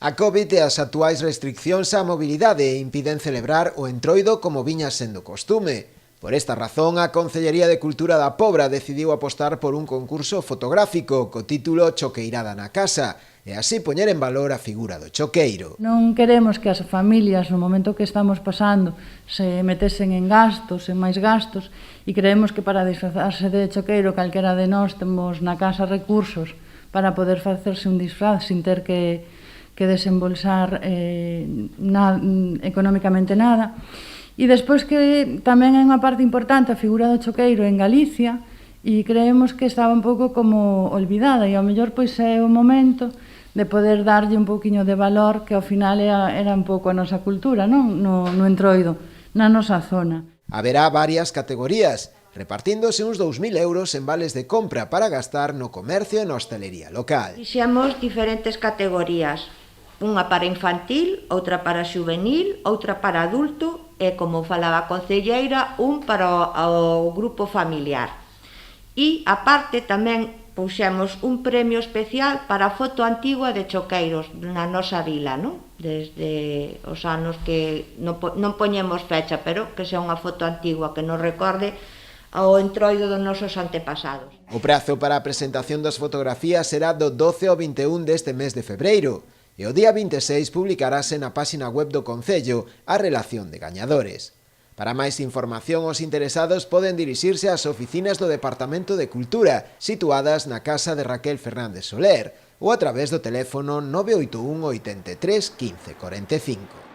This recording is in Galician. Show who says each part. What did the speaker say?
Speaker 1: A Covid e as actuais restriccións á mobilidade impiden celebrar o Entroido como viña sendo costume. Por esta razón, a Concellería de Cultura da Pobra decidiu apostar por un concurso fotográfico co título Choqueirada na Casa e así poñer en valor a figura do choqueiro.
Speaker 2: Non queremos que as familias, no momento que estamos pasando, se metesen en máis gastos, e creemos que para disfrazarse de choqueiro calquera de nós temos na casa recursos para poder facerse un disfraz sin ter que desembolsar económicamente nada. E despois que tamén é unha parte importante a figura do choqueiro en Galicia e creemos que estaba un pouco como olvidada e ao mellor pois é o momento de poder darlle un pouquiño de valor que ao final era un pouco a nosa cultura, non? No Entroido, na nosa zona.
Speaker 1: Haberá varias categorías, repartíndose uns 2.000 euros en vales de compra para gastar no comercio e na hostalería local.
Speaker 3: Fixemos diferentes categorías, unha para infantil, outra para xuvenil, outra para adulto e, como falaba a concelleira, un para o grupo familiar. E, aparte, tamén puxemos un premio especial para a foto antigua de choqueiros na nosa vila, non? Desde os anos que non poñemos fecha, pero que sea unha foto antigua que nos recorde ao Entroido dos nosos antepasados.
Speaker 1: O prazo para a presentación das fotografías será do 12 ao 21 deste mes de febreiro e o día 26 publicarase na páxina web do Concello a relación de gañadores. Para máis información, os interesados poden dirixirse ás oficinas do Departamento de Cultura, situadas na casa de Raquel Fernández Soler, ou a través do teléfono 981 83 15 45.